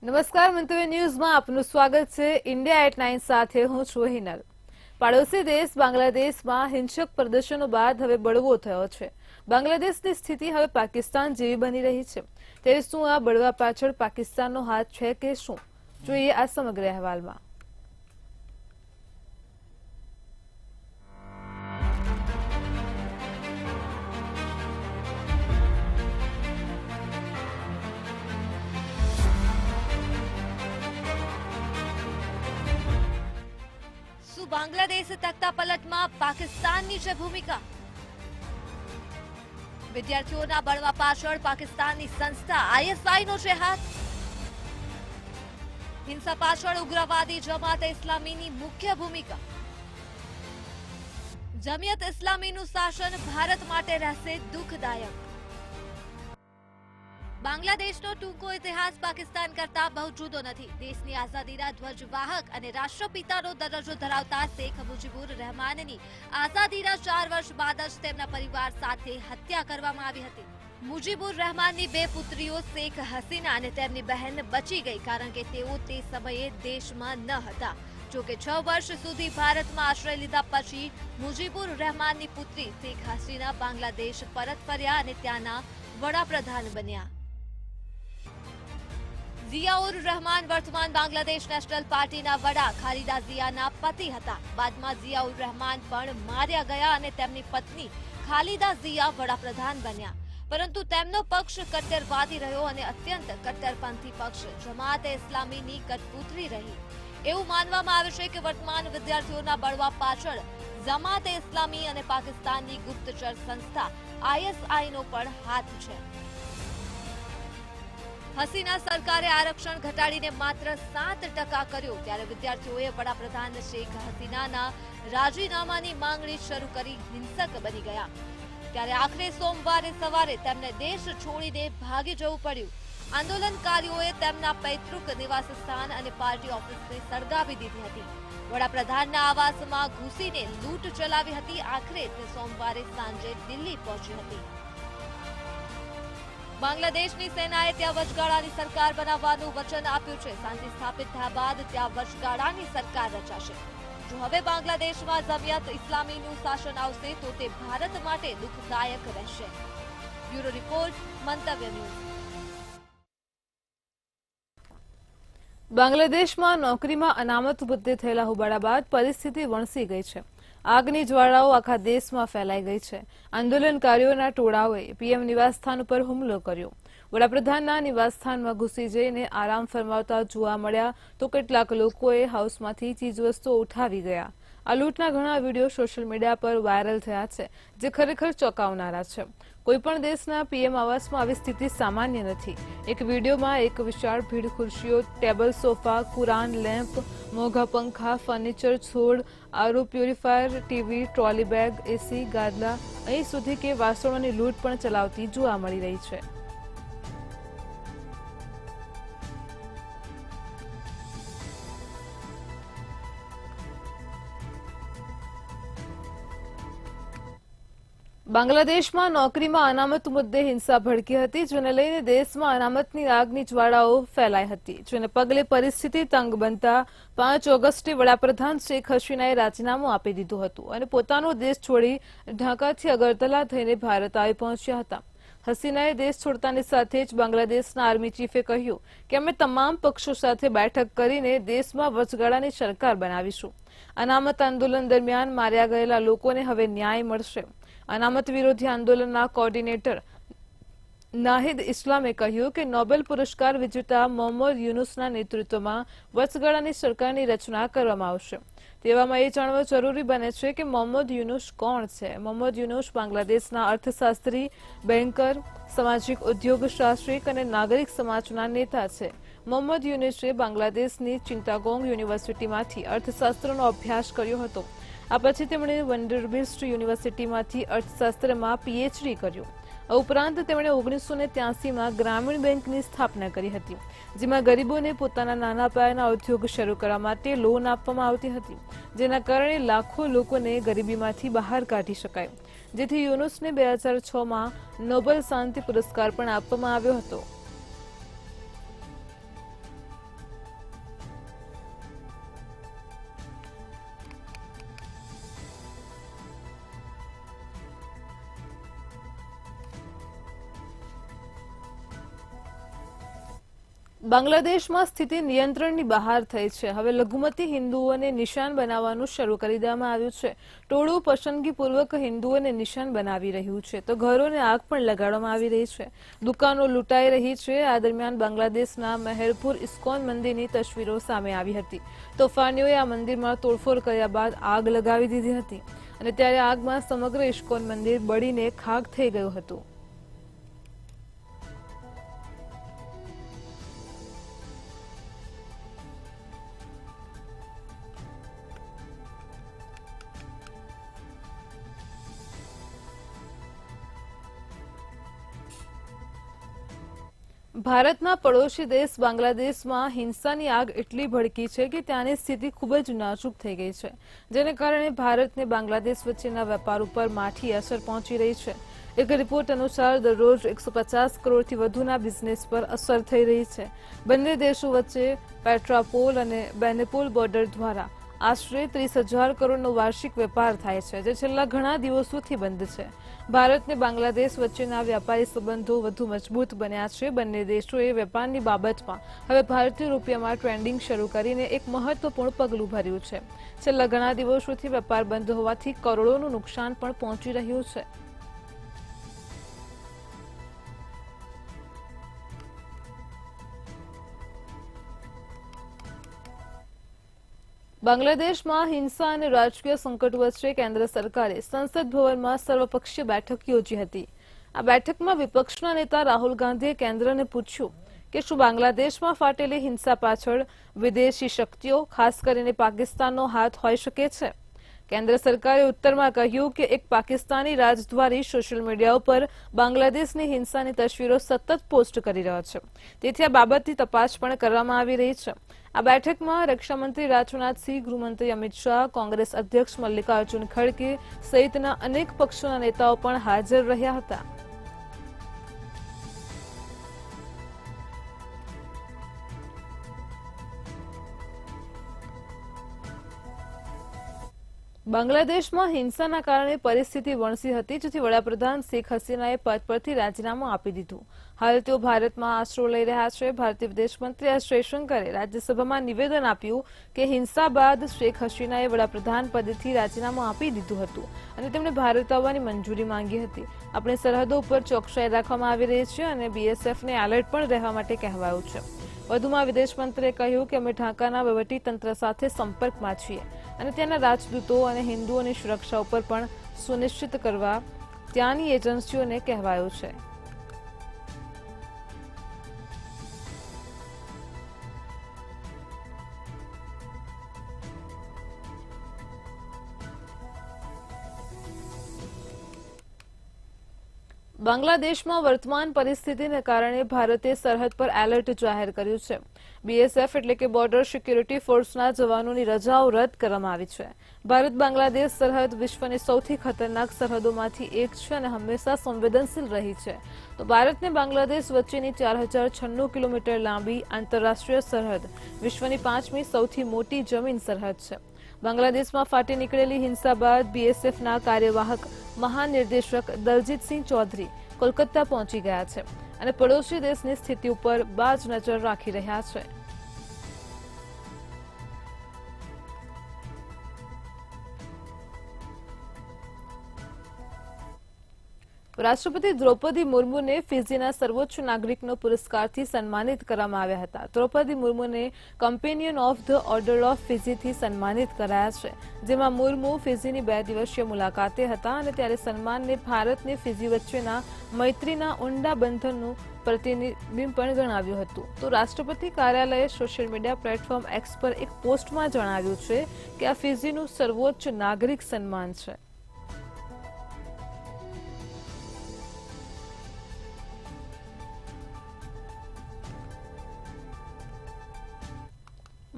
નમસ્કાર મંતવ્ય ન્યૂઝમાં આપનું સ્વાગત છે। ઇન્ડિયા એટ 9 સાથે હું છું હિનલ। પાડોશી દેશ બાંગ્લાદેશમાં હિંસક પ્રદર્શનો બાદ હવે બળવો થયો છે। બાંગ્લાદેશની સ્થિતિ હવે પાકિસ્તાન જેવી બની રહી છે। ત્યારે શું આ બળવા પાછળ પાકિસ્તાનનો હાથ છે કે શું? જોઈએ આ સમગ્ર અહેવાલમાં। બાંગ્લાદેશ તખ્તા પલટમાં પાકિસ્તાનની છે ભૂમિકા। વિદ્યાર્થીઓના બળવા પાછળ પાકિસ્તાનની સંસ્થા આઈએસઆઈનો છે હાથ। હિંસા પાછળ ઉગ્રવાદી જમાત ઇસ્લામીની મુખ્ય ભૂમિકા। જમિયત ઇસ્લામીનું શાસન ભારત માટે રહેશે દુઃખદાયક। બાંગ્લાદેશનો ટૂંકો ઇતિહાસ પાકિસ્તાન કરતા બહુ જુદો નથી। દેશની આઝાદીના ધ્વજવાહક અને રાષ્ટ્રપિતાનો દરજ્જો ધરાવતા શેખ મુજીબુર રહેમાનની આઝાદીના 4 વર્ષ બાદ જ તેમના પરિવાર સાથે હત્યા કરવામાં આવી હતી। મુજીબુર રહેમાનની 2 પુત્રીઓ શેખ હસીના અને તેમની બહેન બચી ગઈ કારણ કે તેઓ તે સમયે દેશમાં ન હતા। જોકે 6 વર્ષ સુધી ભારતમાં આશ્રય લીધા પછી મુજીબુર રહેમાનની પુત્રી શેખ હસીના બાંગ્લાદેશ પરત ફર્યા અને ત્યાંના વડાપ્રધાન બન્યા। ઝિયાઉર રહેમાન વર્તમાન બાંગ્લાદેશ નેશનલ પાર્ટીના વડા ખાલિદા ઝિયાના પતિ હતા। બાદમાં ઝિયાઉર રહેમાન પણ માર્યા ગયા અને તેમની પત્ની ખાલિદા ઝિયા વડાપ્રધાન બન્યા। પરંતુ તેમનો પક્ષ કટ્ટરવાદી રહ્યો અને અત્યંત કટ્ટરપંથી પક્ષ જમાતે ઇસ્લામીની કઠપૂતળી રહી। એવું માનવામાં આવે છે કે વર્તમાન વિદ્યાર્થીઓના બળવા પાછળ જમાતે ઇસ્લામી અને પાકિસ્તાનની ગુપ્તચર સંસ્થા આઈએસઆઈનો પણ હાથ છે। હસીના સરકારે આરક્ષણ ઘટાડીને માત્ર 7% કર્યું ત્યારે વિદ્યાર્થીઓએ વડાપ્રધાન શેખ હસીનાના રાજીનામાની માંગણી શરૂ કરી હિંસક બની ગયા। ત્યારે આખરે સોમવારે સવારે તેમને દેશ છોડીને ભાગી જવું પડ્યું। આંદોલનકારીઓએ તેમના પૈતૃક નિવાસ સ્થાન અને પાર્ટી ઓફિસને સળગાવી દીધી હતી। વડાપ્રધાનના આવાસમાં ઘૂસીને લૂંટ ચલાવી હતી। આખરે તે સોમવારે સાંજે દિલ્હી પહોંચી હતી। બાંગ્લાદેશની સેનાએ ત્યાં વચગાળાની સરકાર બનાવવાનું વચન આપ્યું છે। શાંતિ સ્થાપિત થયા બાદ ત્યાં વચગાળાની સરકાર રચાશે। જો હવે બાંગ્લાદેશમાં જમિયત ઇસ્લામીનું શાસન આવશે તો તે ભારત માટે દુઃખદાયક રહેશે। બ્યુરો રિપોર્ટ, મંતવ્ય ન્યૂઝ। બાંગ્લાદેશમાં નોકરીમાં અનામત મુદ્દે થયેલા હોબાળા બાદ પરિસ્થિતિ વણસી ગઈ છે। આગની જ્વાળાઓ આખા દેશમાં ફેલાઈ ગઈ છે। આંદોલનકારીઓના ટોળાઓએ પીએમ નિવાસસ્થાન ઉપર હુમલો કર્યો। વડાપ્રધાનના નિવાસસ્થાનમાં ઘૂસી જઈને આરામ ફરમાવતા જોવા મળ્યા તો કેટલાક લોકોએ હાઉસમાંથી ચીજવસ્તુઓ ઉઠાવી ગયા। આ લૂંટના ઘણા વિડીયો સોશિયલ મીડિયા પર વાયરલ થયા છે, જે ખરેખર ચોંકાવનારા છે। કોઈપણ દેશના પીએમ આવાસમાં આવી સ્થિતિ સામાન્ય નથી। એક વિડીયોમાં એક વિશાળ ભીડ ખુરશીઓ, ટેબલ, સોફા, કુરાન, લેમ્પ, મોંઘા પંખા, ફર્નિચર, છોડ, આરો પ્યુરિફાયર, ટીવી, ટ્રોલી બેગ, એસી, ગાદલા, અહીં સુધી કે વાસણોની લૂંટ પણ ચલાવતી જોવા મળી રહી છે। બાંગ્લાદેશમાં નોકરીમાં અનામત મુદ્દે હિંસા ભડકી હતી, જેને લઈને દેશમાં અનામતની આગની જ્વાળાઓ ફેલાઈ હતી, જેને પગલે પરિસ્થિતિ તંગ બનતા 5 ઓગસ્ટે વડાપ્રધાન શેખ હસીનાએ રાજીનામું આપી દીધું હતું અને પોતાનો દેશ છોડી ઢાકાથી અગરતલા થઈને ભારત આવી પહોંચ્યા હતા। હસીનાએ દેશ છોડતાની સાથે જ બાંગ્લાદેશના આર્મી ચીફે કહ્યું કે અમે તમામ પક્ષો સાથે બેઠક કરીને દેશમાં વચગાળાની સરકાર બનાવીશું। અનામત આંદોલન દરમિયાન માર્યા ગયેલા લોકોને હવે ન્યાય મળશે। અનામત વિરોધી આંદોલનના કોર્ડિનેટર નાહિદ ઇસ્લામે કહ્યું કે નોબેલ પુરસ્કાર વિજેતા મોહમ્મદ યુનુસના નેતૃત્વમાં વચગાળાની સરકારની રચના કરવામાં આવશે। તેવામાં એ જાણવું જરૂરી બને છે કે મોહમ્મદ યુનુસ કોણ છે। મોહમ્મદ યુનુસ બાંગ્લાદેશના અર્થશાસ્ત્રી, બેન્કર, સામાજિક ઉદ્યોગશાસ્ત્રી અને નાગરિક સમાજના નેતા છે। મોહમ્મદ યુનુસે બાંગ્લાદેશની ચિત્તાગોંગ યુનિવર્સિટીમાંથી અર્થશાસ્ત્રનો અભ્યાસ કર્યો હતો। આ પછી તેમણે વન્ડરબિલ્ટ યુનિવર્સિટીમાંથી અર્થશાસ્ત્રમાં પીએચડી કર્યું। આ ઉપરાંત તેમણે 1983માં ગ્રામીણ બેંકની સ્થાપના કરી હતી, જેમાં ગરીબોને પોતાના નાના પાયાના ઉદ્યોગ શરૂ કરવા માટે લોન આપવામાં આવતી હતી, જેના કારણે લાખો લોકોને ગરીબીમાંથી બહાર કાઢી શકાય, જેથી યુનુસને 2006માં નોબેલ શાંતિ પુરસ્કાર પણ આપવામાં આવ્યો હતો। બાંગ્લાદેશમાં સ્થિતિ નિયંત્રણની બહાર થઈ છે. હવે લઘુમતી હિન્દુઓને નિશાન બનાવવાનું શરૂ કરી દેવામાં આવ્યું છે. ટોળું પસંદગીપૂર્વક હિન્દુઓને નિશાન બનાવી રહ્યું છે તો ઘરોને આગ પણ લગાડવામાં આવી રહી છે. દુકાનો લૂંટાઈ રહી છે. આ દરમિયાન બાંગ્લાદેશના મહેરપુર ઇસ્કોન મંદિરની તસવીરો સામે આવી હતી. તોફાનીઓએ આ મંદિરમાં તોડફોડ કર્યા બાદ આગ લગાવી દીધી હતી અને ત્યારે આગમાં સમગ્ર ઇસ્કોન મંદિર બળીને ખાક થઈ ગયું હતું. ભારતના પડોશી દેશ બાંગ્લાદેશમાં હિંસાની આગ એટલી ભડકી છે કે ત્યાંની સ્થિતિ ખૂબ જ નાજુક થઈ ગઈ છે, જેને કારણે ભારત અને બાંગ્લાદેશ વચ્ચેના વેપાર ઉપર માઠી અસર પહોંચી રહી છે. એક રિપોર્ટ અનુસાર દરરોજ 150 કરોડથી વધુના બિઝનેસ પર અસર થઈ રહી છે. બંને દેશો વચ્ચે પેટ્રાપોલ અને બેનેપોલ બોર્ડર દ્વારા આશરે 30,000 કરોડનો વાર્ષિક વેપાર થાય છે, જે છેલ્લા ઘણા દિવસોથી બંધ છે. ભારત અને બાંગ્લાદેશ વચ્ચેના વ્યાપારી સંબંધો વધુ મજબૂત બન્યા છે. બંને દેશોએ વેપારની બાબતમાં હવે ભારતીય રૂપિયામાં ટ્રેડિંગ શરૂ કરીને એક મહત્વપૂર્ણ પગલું ભર્યું છે. છેલ્લા ઘણા દિવસોથી વેપાર બંધ હોવાથી કરોડોનું નુકસાન પણ પહોંચી રહ્યું છે. બાંગ્લાદેશમાં હિંસા અને રાજકીય સંકટ વચ્ચે કેન્દ્ર સરકારે સંસદ ભવનમાં સર્વપક્ષીય બેઠક યોજી હતી. આ બેઠકમાં વિપક્ષના નેતા રાહુલ ગાંધીએ કેન્દ્રને પૂછ્યું કે શું બાંગ્લાદેશમાં ફાટેલી હિંસા પાછળ વિદેશી શક્તિઓ, ખાસ કરીને પાકિસ્તાનનો હાથ હોઈ શકે છે. કેન્દ્ર સરકારે ઉત્તરમાં કહ્યું કે એક પાકિસ્તાની રાજદ્વારી સોશિયલ મીડિયા ઉપર બાંગ્લાદેશની હિંસાની તસવીરો સતત પોસ્ટ કરી રહ્યો છે, તેથી આ બાબતની તપાસ પણ કરવામાં આવી રહી છે. આ બેઠકમાં રક્ષામંત્રી રાજનાથસિંહ, ગૃહમંત્રી અમિત શાહ, કોંગ્રેસ અધ્યક્ષ મલ્લિકાર્જુન ખડગે સહિતના અનેક પક્ષોના નેતાઓ પણ હાજર રહ્યા હતા. બાંગ્લાદેશમાં હિંસાના કારણે પરિસ્થિતિ વણસી હતી, જેથી વડાપ્રધાન શેખ હસીનાએ પદ પરથી રાજીનામું આપી દીધું. હાલ તેઓ ભારતમાં આશરો લઈ રહ્યા છે. ભારતીય વિદેશ મંત્રી એસ જયશંકરે રાજ્યસભામાં નિવેદન આપ્યું કે હિંસા બાદ શેખ હસીનાએ વડાપ્રધાન પદેથી રાજીનામું આપી દીધું હતું અને તેમણે ભારત આવવાની મંજૂરી માંગી હતી. આપણી સરહદો ઉપર ચોકસાઈ રાખવામાં આવી રહી છે અને બીએસએફને એલર્ટ પણ રહેવા માટે કહેવાયું છે. વધુમાં વિદેશ મંત્રીએ કહ્યું કે અમે ઢાકાના વહીવટીતંત્ર સાથે સંપર્કમાં છીએ અને ત્યાંના રાજદૂતો અને હિન્દુઓની સુરક્ષા ઉપર પણ સુનિશ્ચિત કરવા ત્યાંની એજન્સીઓને કહેવાયું છે. બાંગ્લાદેશમાં વર્તમાન પરિસ્થિતિને કારણે ભારતે સરહદ પર એલર્ટ જાહેર કર્યું છે. બીએસએફ એટલે કે બોર્ડર સિક્યુરિટી ફોર્સના જવાનોની રજાઓ રદ કરવામાં આવી છે. ભારત બાંગ્લાદેશ સરહદ વિશ્વની સૌથી ખતરનાક સરહદોમાંથી એક છે અને હંમેશા સંવેદનશીલ રહી છે. તો ભારત અને બાંગ્લાદેશ વચ્ચેની 4096 કિલોમીટર લાંબી આંતરરાષ્ટ્રીય સરહદ વિશ્વની 5મી સૌથી મોટી જમીન સરહદ છે. બાંગ્લાદેશમાં ફાટી નીકળેલી હિંસા બાદ બીએસએફના કાર્યવાહક મહાનિર્દેશક દલજીતસિંહ ચૌધરી કોલકાતા પહોંચી ગયા છે અને પડોશી દેશની સ્થિતિ ઉપર બાજ નજર રાખી રહ્યા છે. રાષ્ટ્રપતિ દ્રૌપદી મુર્મુને ફિજીના સર્વોચ્ચ નાગરિકનો પુરસ્કારથી સન્માનિત કરવામાં આવ્યા હતા. દ્રૌપદી મુર્મુને Companion of the Order of ફિજીથી સન્માનિત કરાયા છે, જેમાં મુર્મુ ફિજીની 2 દિવસીય મુલાકાતે હતા અને ત્યારે સન્માનને ભારત અને ફિજી વચ્ચેના મૈત્રીના ઊંડા બંધનનું પ્રતિબિંબ પણ ગણાવ્યું હતું. તો રાષ્ટ્રપતિ કાર્યાલયે સોશિયલ મીડિયા પ્લેટફોર્મ એક્સ પર એક પોસ્ટમાં જણાવ્યું છે કે આ ફિજીનું સર્વોચ્ચ નાગરિક સન્માન છે.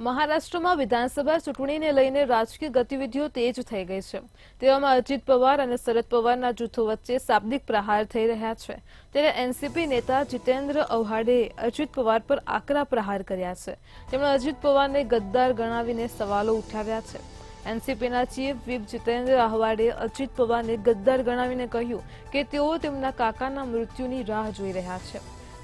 મહારાષ્ટ્રમાં વિધાનસભા ચૂંટણીને લઈને રાજકીય ગતિવિધિઓ તેજ થઈ ગઈ છે. તેવામાં અજીત પવાર અને શરદ પવારના જૂથો વચ્ચે શાબ્દિક પ્રહાર થઈ રહ્યા છે. ત્યારે એનસીપી નેતા જીતેન્દ્ર અવહાડેએ અજીત પવાર પર આકરા પ્રહાર કર્યા છે. તેમણે અજીત પવારને ગદ્દાર ગણાવીને સવાલો ઉઠાવ્યા છે. એનસીપીના ચીફ વ્હીપ જીતેન્દ્ર અહવાડે અજીત પવારને ગદ્દાર ગણાવીને કહ્યું કે તેઓ તેમના કાકાના મૃત્યુની રાહ જોઈ રહ્યા છે.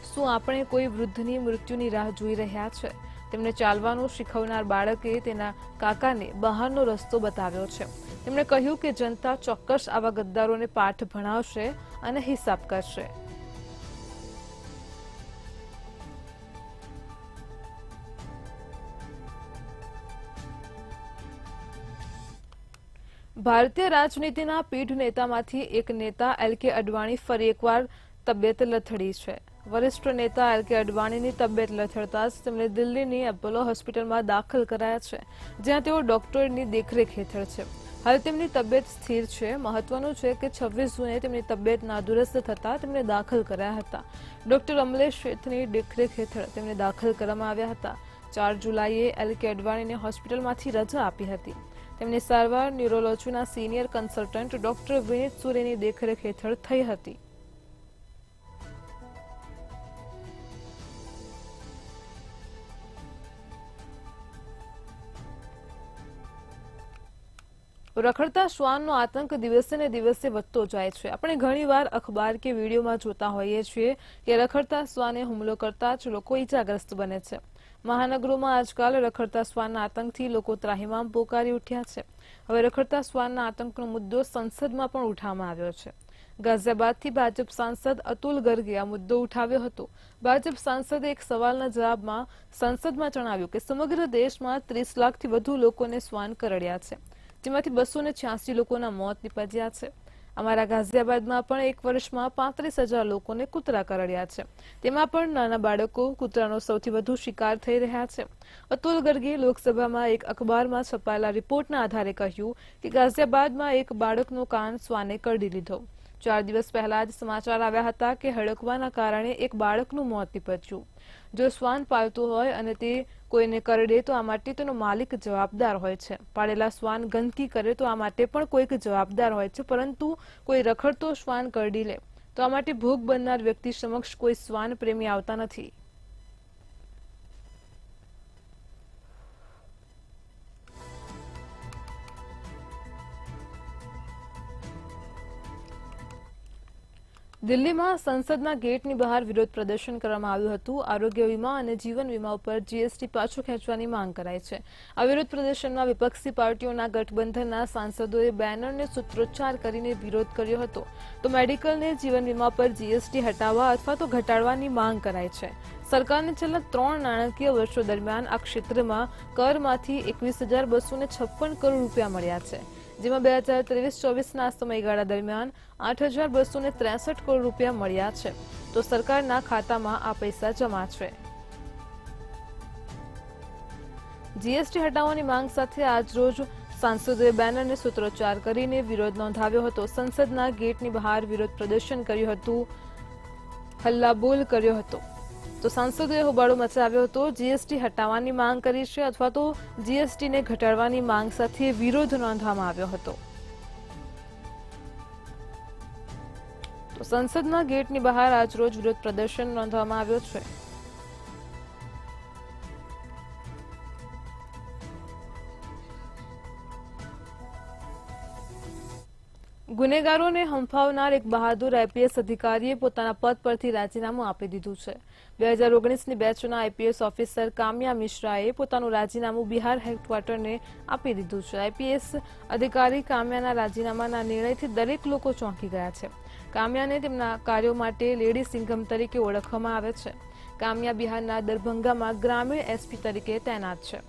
શું આપણે કોઈ વૃદ્ધની મૃત્યુની રાહ જોઈ રહ્યા છે? તેમને ચાલવાનું શીખવનાર બાળકે તેના કાકાને બહારનો રસ્તો બતાવ્યો છે. તેમણે કહ્યું કે જનતા ચોક્કસ આવા ગદ્દારોને પાઠ ભણાવશે અને હિસાબ કરશે. ભારતીય રાજનીતિના પીઢ નેતામાંથી એક નેતા એલ.કે. અડવાણી ફરી એકવાર તબિયત લથડી છે. વરિષ્ઠ નેતા એલ.કે. અડવાણીની તબિયત લથડતા જ તેમને દિલ્હીની એપોલો હોસ્પિટલમાં દાખલ કરાયા છે, જ્યાં તેઓ ડોક્ટરની દેખરેખ હેઠળ છે. હાલ તેમની તબિયત સ્થિર છે. મહત્વનું છે કે 26 જૂને તેમની તબિયત નાદુરસ્ત થતા તેમને દાખલ કરાયા હતા. ડોક્ટર અમલેશ શેઠની દેખરેખ હેઠળ તેમને દાખલ કરવામાં આવ્યા હતા. 4 જુલાઈએ એલ.કે. અડવાણીને હોસ્પિટલમાંથી રજા આપી હતી. તેમની સારવાર ન્યુરોલોજીના સિનિયર કન્સલ્ટન્ટ ડોક્ટર વિનીત સુરેની દેખરેખ હેઠળ થઈ હતી. રખડતા શ્વાનનો આતંક દિવસે ને દિવસે વધતો જાય છે. આપણે ઘણીવાર અખબાર કે વિડીયોમાં જોતા હોઈએ છીએ કે રખડતા શ્વાને હુમલો કરતા જ લોકો ઈજાગ્રસ્ત બને છે. મહાનગરોમાં આજકાલ રખડતા શ્વાનના આતંકથી લોકો ત્રાહિમામ પોકારી ઉઠ્યા છે. હવે રખડતા શ્વાનના આતંકનો મુદ્દો સંસદમાં પણ ઉઠાવવામાં આવ્યો છે. ગાઝિયાબાદથી ભાજપ સાંસદ અતુલ ગર્ગે આ મુદ્દો ઉઠાવ્યો હતો. ભાજપ સાંસદે એક સવાલના જવાબમાં સંસદમાં જણાવ્યું કે સમગ્ર દેશમાં 30 લાખથી વધુ લોકોને શ્વાન કરડ્યા છે, જેમાંથી 286 લોકોના મોત નીપજ્યા છે. અમારા ગાઝિયાબાદમાં પણ એક વર્ષમાં 35,000 લોકોને કૂતરા કરડ્યા છે. તેમાં પણ નાના બાળકો કૂતરાનો સૌથી વધુ શિકાર થઈ રહ્યા છે. અતુલ ગર્ગે લોકસભામાં એક અખબારમાં છપાયેલા રિપોર્ટના આધારે કહ્યું કે ગાઝિયાબાદમાં એક બાળકનો કાન શ્વાને કરડી લીધો. 4 દિવસ પહેલા જ સમાચાર આવ્યા હતા કે હડકવાના કારણે એક બાળકનું મોત નીપજ્યું. જો શ્વાન પાલતું હોય અને તે કોઈને કરડે તો આ માટે તેનો માલિક જવાબદાર હોય છે. પાળેલા શ્વાન ગંદકી કરે તો આ માટે પણ કોઈક જવાબદાર હોય છે, પરંતુ કોઈ રખડતો શ્વાન કરડી લે તો આ માટે ભોગ બનનાર વ્યક્તિ સમક્ષ કોઈ શ્વાન પ્રેમી આવતા નથી. દિલ્હીમાં સંસદના ગેટની બહાર વિરોધ પ્રદર્શન કરવામાં આવ્યું હતું. આરોગ્ય વીમા અને જીવન વીમા ઉપર જીએસટી પાછું ખેંચવાની માંગ કરાઈ છે. આ વિરોધ પ્રદર્શનમાં વિપક્ષી પાર્ટીઓના ગઠબંધનના સાંસદોએ બેનરને સૂત્રોચ્ચાર કરીને વિરોધ કર્યો હતો. તો મેડિકલને જીવન વીમા પર જીએસટી હટાવવા અથવા તો ઘટાડવાની માંગ કરાઈ છે. સરકારને છેલ્લા 3 નાણાકીય વર્ષો દરમિયાન આ ક્ષેત્રમાં કરમાંથી 21,256 કરોડ રૂપિયા મળ્યા છે, જેમાં 2023-24ના સમયગાળા દરમિયાન 8,263 કરોડ રૂપિયા મળ્યા છે. તો સરકારના ખાતામાં આ પૈસા જમા છે. જીએસટી હટાવવાની માંગ સાથે આજરોજ સાંસદોએ બેનરને સૂત્રોચ્ચાર કરીને વિરોધ નોંધાવ્યો હતો. સંસદના ગેટની બહાર વિરોધ પ્રદર્શન કર્યું હતું, હલ્લાબોલ કર્યો હતો. તો સાંસદોએ હોબાળો મચાવ્યો હતો. જીએસટી હટાવવાની માંગ કરી છે અથવા તો જીએસટીને ઘટાડવાની માંગ સાથે વિરોધ નોંધવામાં આવ્યો હતો. તો સંસદના ગેટની બહાર આજરોજ વિરોધ પ્રદર્શન નોંધવામાં આવ્યો છે. ગુનેગારોને હંફાવનાર એક બહાદુર આઈપીએસ અધિકારીએ પોતાના પદ પરથી રાજીનામું આપી દીધું છે. 2019ની બેચના આઈપીએસ ઓફિસર કામ્યા મિશ્રાએ પોતાનું રાજીનામું બિહાર હેડક્વાર્ટરને આપી દીધું છે. આઈપીએસ અધિકારી કામ્યાના રાજીનામાના નિર્ણયથી દરેક લોકો ચોંકી ગયા છે. કામ્યાને તેમના કાર્યો માટે લેડી સિંઘમ તરીકે ઓળખવામાં આવે છે. કામ્યા બિહારના દરભંગામાં ગ્રામીણ એસપી તરીકે તૈનાત છે.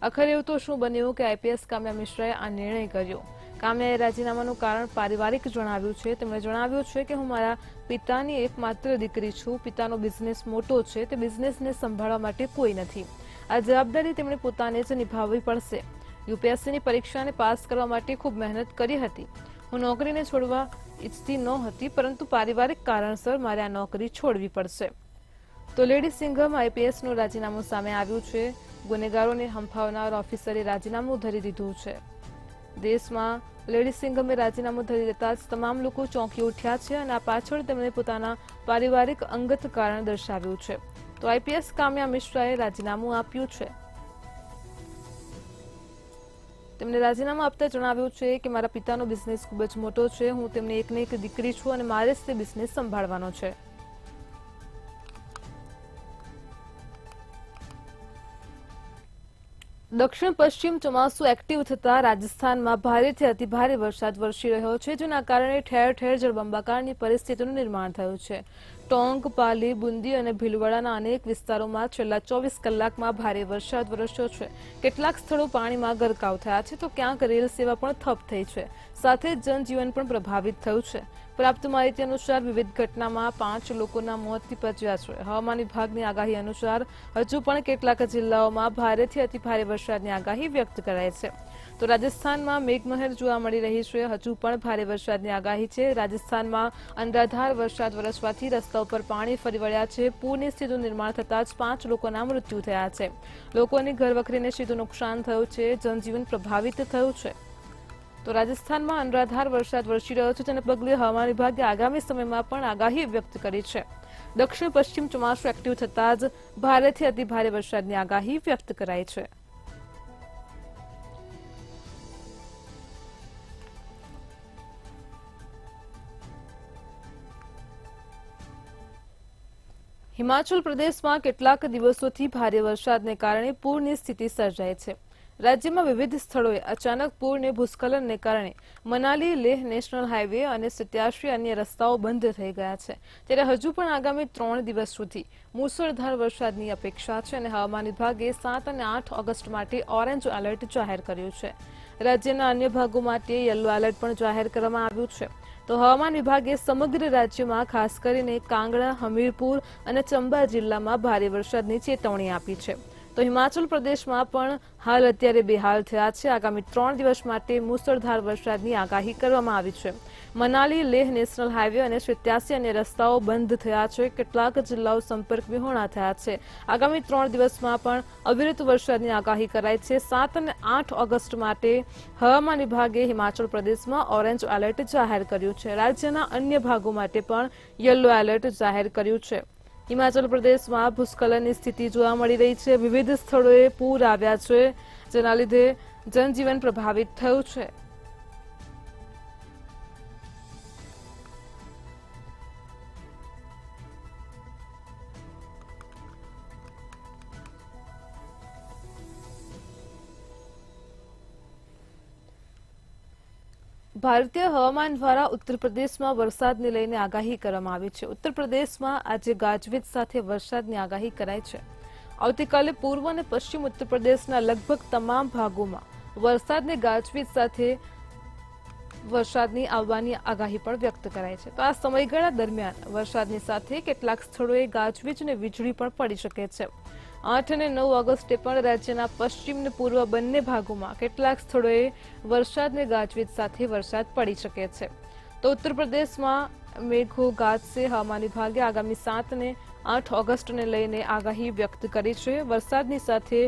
આખરે એવું તો શું બન્યું કે આઈપીએસ કામ્યા મિશ્રાએ આ નિર્ણય કર્યો. કામ્યાએ રાજીનામાનું કારણ પારિવારિક જણાવ્યું છે. તેમણે જણાવ્યું છે કે હું મારા પિતાની એકમાત્ર દીકરી છું. પિતાનો બિઝનેસ મોટો છે, તે બિઝનેસને સંભાળવા માટે કોઈ નથી. આ જવાબદારી તેમણે પોતાને જ નિભાવવી પડશે. યુપીએસસીની પરીક્ષાને પાસ કરવા માટે ખૂબ મહેનત કરી હતી. હું નોકરીને છોડવા ઈચ્છતી નહોતી, પરંતુ પારિવારિક કારણસર મારે આ નોકરી છોડવી પડશે. તો લેડી સિંઘમ આઈપીએસનું રાજીનામું સામે આવ્યું છે. ગુનેગારોને હંફાવનાર ઓફિસરે રાજીનામું ધરી દીધું છે. દેશમાં લેડી સિંઘમે રાજીનામું ધરી દેતા જ તમામ લોકો ચોંકી ઉઠ્યા છે અને આ પાછળ તેમણે પોતાના પારિવારિક અંગત કારણ દર્શાવ્યું છે. તો આઈપીએસ કામ્યા મિશ્રાએ રાજીનામું આપ્યું છે. તેમણે રાજીનામું આપતા જણાવ્યું છે કે મારા પિતાનો બિઝનેસ ખૂબ જ મોટો છે. હું તેમની એકને એક દીકરી છું અને મારે જ તે બિઝનેસ સંભાળવાનો છે. દક્ષિણ પશ્ચિમ ચોમાસું એક્ટિવ થતા રાજસ્થાનમાં ભારેથી અતિભારે વરસાદ વરસી રહ્યો છે, જેના કારણે ઠેર ઠેર જળબંબાકારની પરિસ્થિતિનું નિર્માણ થયું છે. ટોંક, પાલી, બુંદી અને ભીલવાડાના અનેક વિસ્તારોમાં છેલ્લા 24 કલાકમાં ભારે વરસાદ વરસ્યો છે. કેટલાક સ્થળો પાણીમાં ગરકાવ થયા છે, તો ક્યાંક રેલ સેવા પણ ઠપ થઈ છે. સાથે જ જનજીવન પણ પ્રભાવિત થયું છે. પ્રાપ્ત માહિતી અનુસાર વિવિધ ઘટનામાં 5 લોકોના મોત નીપજ્યા છે. હવામાન વિભાગની આગાહી અનુસાર હજુ પણ કેટલાક જિલ્લાઓમાં ભારેથી અતિભારે વરસાદની આગાહી વ્યક્ત કરાઈ છે. તો રાજસ્થાનમાં મેઘમહેર જોવા મળી રહી છે. હજુ પણ ભારે વરસાદની આગાહી છે. રાજસ્થાનમાં અનરાધાર વરસાદ વરસવાથી રસ્તા ઉપર પાણી ફરી વળ્યા છે. પૂરની સ્થિતિનું નિર્માણ થતાં જ 5 લોકોના મૃત્યુ થયા છે. લોકોની ઘરવખરીને સીધું નુકસાન થયું છે. જનજીવન પ્રભાવિત થયું છે. તો રાજસ્થાનમાં અનરાધાર વરસાદ વરસી રહ્યો છે, જેને પગલે હવામાન વિભાગે આગામી સમયમાં પણ આગાહી વ્યક્ત કરી છે. દક્ષિણ પશ્ચિમ ચોમાસું એક્ટિવ થતાં જ ભારેથી અતિભારે વરસાદની આગાહી વ્યક્ત કરાઈ છે. હિમાચલ પ્રદેશમાં કેટલાક દિવસોથી ભારે વરસાદને કારણે પૂરની સ્થિતિ સર્જાઈ છે. રાજ્યમાં વિવિધ સ્થળોએ અચાનક પૂરને ભૂસ્ખલનને કારણે મનાલી લેહ નેશનલ હાઈવે અને 87 અન્ય રસ્તાઓ બંધ થઈ ગયા છે. ત્યારે હજુ પણ આગામી 3 દિવસ સુધી મુસળધાર વરસાદની અપેક્ષા છે અને હવામાન વિભાગે 7 અને 8 ઓગસ્ટ માટે ઓરેન્જ એલર્ટ જાહેર કર્યું છે. રાજ્યના અન્ય ભાગો માટે યલો એલર્ટ પણ જાહેર કરવામાં આવ્યું છે. તો હવામાન વિભાગે સમગ્ર રાજ્યમાં ખાસ કરીને કાંગડા, હમીરપુર અને ચંબા જિલ્લામાં ભારે વરસાદની ચેતવણી આપી છે. તો હિમાચલ પ્રદેશમાં પણ હાલ અત્યારે બેહાલ થયા છે. આગામી 3 દિવસ માટે મુસળધાર વરસાદની આગાહી કરવામાં આવી છે. મનાલી લેહ નેશનલ હાઈવે અને 87 અન્ય રસ્તાઓ બંધ થયા છે. કેટલાક જિલ્લાઓ સંપર્ક વિહોણા થયા છે. આગામી 3 દિવસમાં પણ અવિરત વરસાદની આગાહી કરાઈ છે. 7 અને 8 ઓગસ્ટ માટે હવામાન વિભાગે હિમાચલ પ્રદેશમાં ઓરેન્જ એલર્ટ જાહેર કર્યું છે. રાજ્યના અન્ય ભાગો માટે પણ યલો એલર્ટ જાહેર કર્યું છે. હિમાચલ પ્રદેશમાં ભૂસ્ખલનની સ્થિતિ જોવા મળી રહી છે. વિવિધ સ્થળોએ પૂર આવ્યા છે, જેના લીધે જનજીવન પ્રભાવિત થયું છે. ભારતીય હવામાન દ્વારા ઉત્તર પ્રદેશમાં વરસાદને લઈને આગાહી કરવામાં આવી છે. ઉત્તર પ્રદેશમાં આજે ગાજવીજ સાથે વરસાદની આગાહી કરાઈ છે. આવતીકાલે પૂર્વ અને પશ્ચિમ ઉત્તર પ્રદેશના લગભગ તમામ ભાગોમાં વરસાદને ગાજવીજ સાથે વરસાદની આવવાની આગાહી પણ વ્યક્ત કરાઈ છે. તો આ સમયગાળા દરમિયાન વરસાદની સાથે કેટલાક સ્થળોએ ગાજવીજ અને વીજળી પણ પડી શકે છે. 8 અને 9 ઓગસ્ટે પણ રાજ્યના પશ્ચિમ અને પૂર્વ બંને ભાગોમાં કેટલાક સ્થળોએ વરસાદને ગાજવીજ સાથે વરસાદ પડી શકે છે. તો ઉત્તર પ્રદેશમાં મેઘો ગાજશે. હવામાન વિભાગે આગામી 7 અને 8 ઓગસ્ટને લઈને આગાહી વ્યક્ત કરી છે. વરસાદની સાથે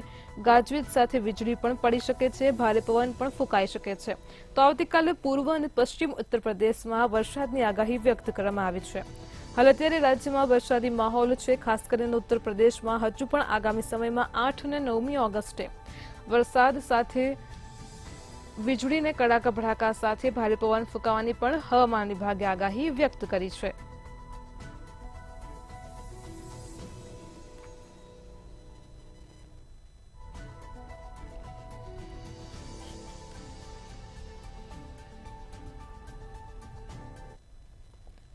ગાજવીજ સાથે વીજળી પણ પડી શકે છે. ભારે પવન પણ ફૂંકાઈ શકે છે. તો આવતીકાલે પૂર્વ અને પશ્ચિમ ઉત્તર પ્રદેશમાં વરસાદની આગાહી વ્યક્ત કરવામાં આવી છે. હાલ અત્યારે રાજ્યમાં વરસાદી માહોલ છે. ખાસ કરીને ઉત્તર પ્રદેશમાં હજુ પણ આગામી સમયમાં 8 અને 9મી ઓગસ્ટે વરસાદ સાથે વીજળીને કડાકા ભડાકા સાથે ભારે પવન ફૂંકાવાની પણ હવામાન વિભાગે આગાહી વ્યક્ત કરી છે.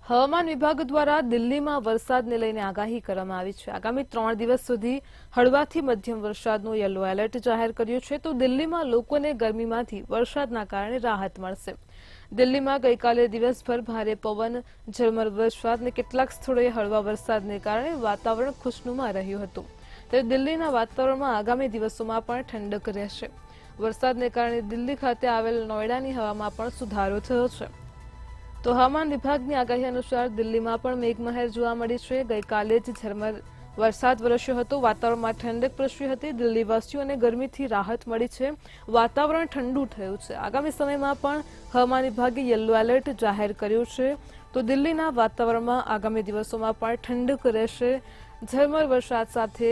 હવામાન વિભાગ દ્વારા દિલ્હીમાં વરસાદને લઈને આગાહી કરવામાં આવી છે. આગામી 3 દિવસ સુધી હળવાથી મધ્યમ વરસાદનું યલો એલર્ટ જાહેર કર્યું છે. તો દિલ્હીમાં લોકોને ગરમીમાંથી વરસાદના કારણે રાહત મળશે. દિલ્હીમાં ગઈકાલે દિવસભર ભારે પવન, ઝરમર વરસાદ અને કેટલાક સ્થળોએ હળવા વરસાદને કારણે વાતાવરણ ખુશનુમા રહ્યું હતું. ત્યારે દિલ્હીના વાતાવરણમાં આગામી દિવસોમાં પણ ઠંડક રહેશે. વરસાદને કારણે દિલ્હી ખાતે આવેલ નોઈડાની હવામાં પણ સુધારો થયો છે. તો હવામાન વિભાગની આગાહી અનુસાર દિલ્હીમાં પણ મેઘમહેર જોવા મળી છે. ગઈકાલે જ ઝરમર વરસાદ વરસ્યો હતો. વાતાવરણમાં ઠંડક પ્રસરી હતી. દિલ્હીવાસીઓને ગરમીથી રાહત મળી છે. વાતાવરણ ઠંડુ થયું છે. આગામી સમયમાં પણ હવામાન વિભાગે યલો એલર્ટ જાહેર કર્યું છે. તો દિલ્હીના વાતાવરણમાં આગામી દિવસોમાં પણ ઠંડક રહેશે. ઝરમર વરસાદ સાથે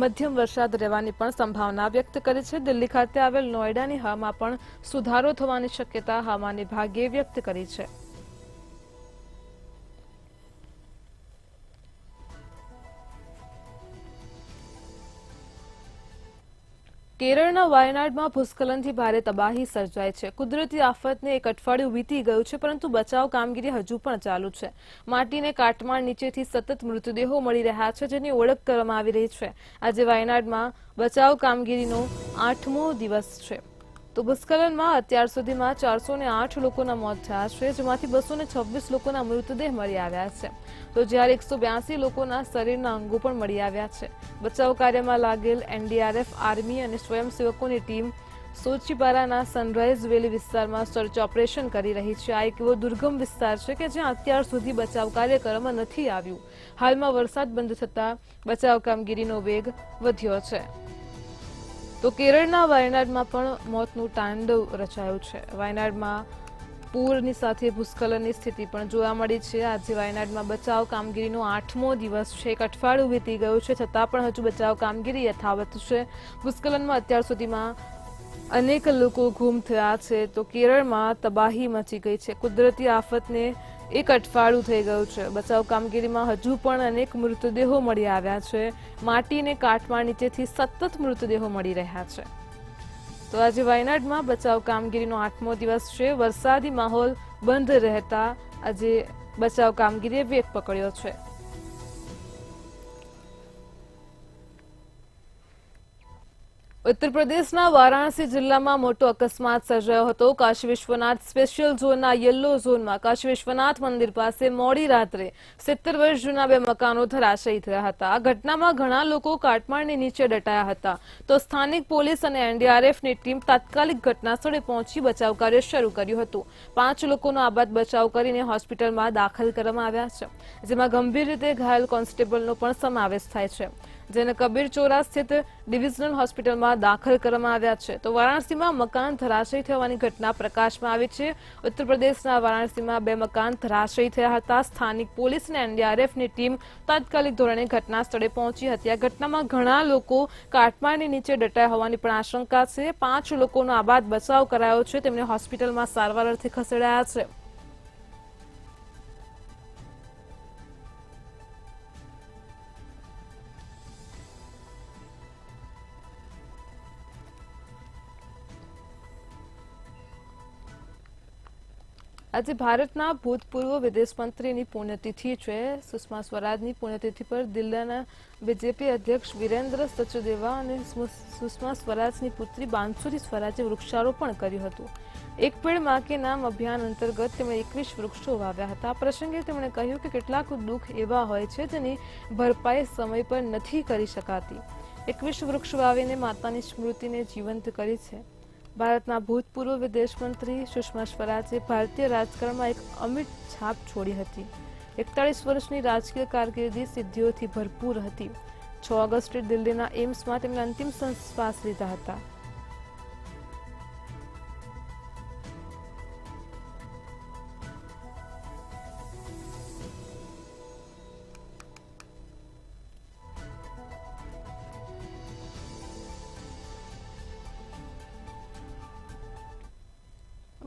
મધ્યમ વરસાદ રહેવાની પણ સંભાવના વ્યક્ત કરી છે. દિલ્હી ખાતે આવેલ નોઈડાની હવામાં પણ સુધારો થવાની શક્યતા હવામાન વિભાગે વ્યક્ત કરી છે. કેરળના વાયનાડમાં ભૂસ્ખલનથી ભારે તબાહી સર્જાઈ છે. કુદરતી આફતને એક અઠવાડિયું વીતી ગયું છે, પરંતુ બચાવ કામગીરી હજુ પણ ચાલુ છે. માટીને કાટમાળ નીચેથી સતત મૃતદેહો મળી રહ્યા છે, જેની ઓળખ કરવામાં આવી રહી છે. આજે વાયનાડમાં બચાવ કામગીરીનો 8મો દિવસ છે. તો ભૂસ્ખલનમાં અત્યાર સુધીમાં 408 લોકોના મોત થયા છે, જેમાંથી 226 લોકોના મૃતદેહ મળી આવ્યા છે. તો જ્યારે 182 લોકોના શરીરના અંગો પણ મળી આવ્યા છે. બચાવ કાર્યમાં લાગેલ એનડીઆરએફ, આર્મી અને સ્વયંસેવકોની ટીમ સોચીપારાના સનરાઈઝ વેલી વિસ્તારમાં સર્ચ ઓપરેશન કરી રહી છે. આ એક એવો દુર્ગમ વિસ્તાર છે કે જ્યાં અત્યાર સુધી બચાવ કાર્ય કરવામાં નથી આવ્યું. હાલમાં વરસાદ બંધ થતાં બચાવ કામગીરીનો વેગ વધ્યો છે. તો કેરળના વાયનાડમાં પણ મોતનું તાંડવ રચાયું છે. વાયનાડમાં પૂરની સાથે ભૂસ્ખલનની સ્થિતિ પણ જોવા મળી છે. આજે વાયનાડમાં બચાવ કામગીરીનો 8મો દિવસ છે. એક અઠવાડિયું વીતી ગયું છે, છતાં પણ હજુ બચાવ કામગીરી યથાવત છે. ભૂસ્ખલનમાં અત્યાર સુધીમાં અનેક લોકો ગુમ થયા છે. તો કેરળમાં તબાહી મચી ગઈ છે. કુદરતી આફતને એક અઠવાડિયું થઈ ગયું છે. બચાવ કામગીરીમાં હજુ પણ અનેક મૃતદેહો મળી આવ્યા છે. માટીને કાટમાળ નીચેથી સતત મૃતદેહો મળી રહ્યા છે. તો આજે વાયનાડમાં બચાવ કામગીરીનો 8મો દિવસ છે. વરસાદી માહોલ બંધ રહેતા આજે બચાવ કામગીરીએ વેગ પકડ્યો છે. ઉત્તર પ્રદેશના વારાણસી જિલ્લામાં મોટો અકસ્માત સર્જાયો હતો. કાશી વિશ્વનાથ સ્પેશિયલ ઝોનના યલો ઝોનમાં કાશી વિશ્વનાથ મંદિર પાસે મોડી રાત્રે 70 વર્ષ જૂના 2 મકાનો ધરાશયી થયા હતા. આ ઘટનામાં ઘણા લોકો કાટમાળની નીચે દટાયા હતા. તો સ્થાનિક પોલીસ અને એનડીઆરએફની ટીમ તાત્કાલિક ઘટનાસ્થળે પહોંચી બચાવ કાર્ય શરૂ કર્યું હતું. 5 લોકોનો આબાદ બચાવ કરીને હોસ્પિટલમાં દાખલ કરવામાં આવ્યા છે, જેમાં ગંભીર રીતે ઘાયલ કોન્સ્ટેબલનો પણ સમાવેશ થાય છે, જેને કબીર ચોરા સ્થિત ડિવિઝનલ હોસ્પિટલમાં દાખલ કરવામાં આવ્યા છે. તો વારાણસીમાં મકાન ધરાશયી થવાની ઘટના પ્રકાશમાં આવી છે. ઉત્તર પ્રદેશના વારાણસીમાં 2 મકાન ધરાશયી થયા હતા. સ્થાનિક પોલીસ અને એનડીઆરએફની ટીમ તાત્કાલિક ધોરણે ઘટના સ્થળે પહોંચી હતી. આ ઘટનામાં ઘણા લોકો કાટમાળની નીચે દટાયા હોવાની પણ આશંકા છે. 5 લોકોનો આબાદ બચાવ કરાયો છે. તેમને હોસ્પિટલમાં સારવાર અર્થે ખસેડાયા છે. આજે ભારતના ભૂતપૂર્વ વિદેશ મંત્રીની પુણ્યતિથિ છે. સુષ્મા સ્વરાજની પુણ્યતિથિ પર દિલ્હીના બીજેપી અધ્યક્ષ વિરેન્દ્ર સચદેવા અને સુષ્મા સ્વરાજની પુત્રી બાંસુરી સ્વરાજે વૃક્ષારોપણ કર્યું હતું. એક પેડ માં કે નામ અભિયાન અંતર્ગત તેમણે 21 વૃક્ષો વાવ્યા હતા. આ પ્રસંગે તેમણે કહ્યું કે કેટલાક દુઃખ એવા હોય છે જેની ભરપાઈ સમય પર નથી કરી શકાતી. 21 વૃક્ષ વાવીને માતાની સ્મૃતિને જીવંત કરી છે. ભારતના ભૂતપૂર્વ વિદેશ મંત્રી સુષ્મા સ્વરાજે ભારતીય રાજકારણમાં એક અમિટ છાપ છોડી હતી. 41 વર્ષની રાજકીય કારકિર્દી સિદ્ધિઓથી ભરપૂર હતી. 6 ઓગસ્ટે દિલ્હીના એમ્સમાં તેમણે અંતિમ શ્વાસ લીધા હતા.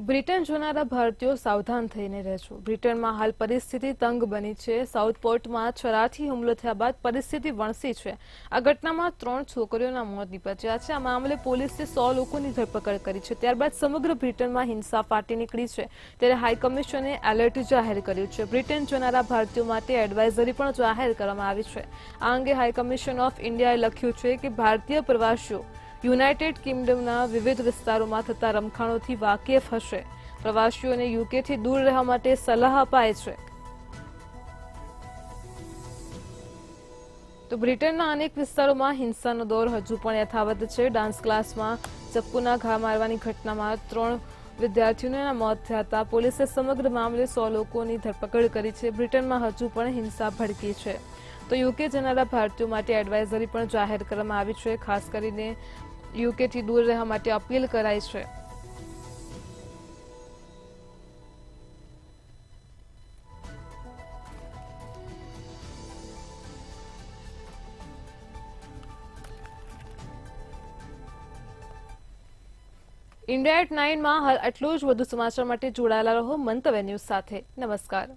બ્રિટન જોનારા ભારતીયો સાવધાન થઈને રહેજો. બ્રિટનમાં હાલ પરિસ્થિતિ તંગ બની છે. સાઉથપોર્ટમાં છરાથી હુમલો થયા બાદ પરિસ્થિતિ વણસી છે. આ ઘટનામાં 3 છોકરીઓના મોત નીપજ્યા છે. આ મામલે પોલીસે 100 લોકોની ધરપકડ કરી છે. ત્યારબાદ સમગ્ર બ્રિટનમાં હિંસા ફાટી નીકળી છે. ત્યારે હાઈકમિશને એલર્ટ જાહેર કર્યું છે. બ્રિટન જોનારા ભારતીયો માટે એડવાઇઝરી પણ જાહેર કરવામાં આવી છે. આ અંગે હાઈકમિશન ઓફ ઇન્ડિયાએ લખ્યું છે કે ભારતીય પ્રવાસીઓ યુનાઇટેડ કિંગડમના વિવિધ વિસ્તારોમાં થતા રમખાણોથી વાકેફ હશે. પ્રવાસીઓને યુકેથી દૂર રહેવા માટે સલાહ અપાય છે. તો બ્રિટનના અનેક વિસ્તારોમાં હિંસાનો દોર હજુ પણ યથાવત છે. ડાન્સ ક્લાસમાં ચપ્પુના ઘા મારવાની ઘટનામાં 3 વિદ્યાર્થીઓના મોત થયા હતા. પોલીસે સમગ્ર મામલે 100 લોકોની ધરપકડ કરી છે. બ્રિટનમાં હજુ પણ હિંસા ભડકી છે. તો યુકે જનારા ભારતીયો માટે એડવાઇઝરી પણ જાહેર કરવામાં આવી છે. ખાસ કરીને યુકેથી દૂર રહેવા માટે અપીલ કરાઈ છે. ઇન્ડિયા એટ 9 માં હાલ આટલું જ. વધુ સમાચાર માટે જોડાયેલા રહો મંતવ્ય ન્યૂઝ સાથે. નમસ્કાર.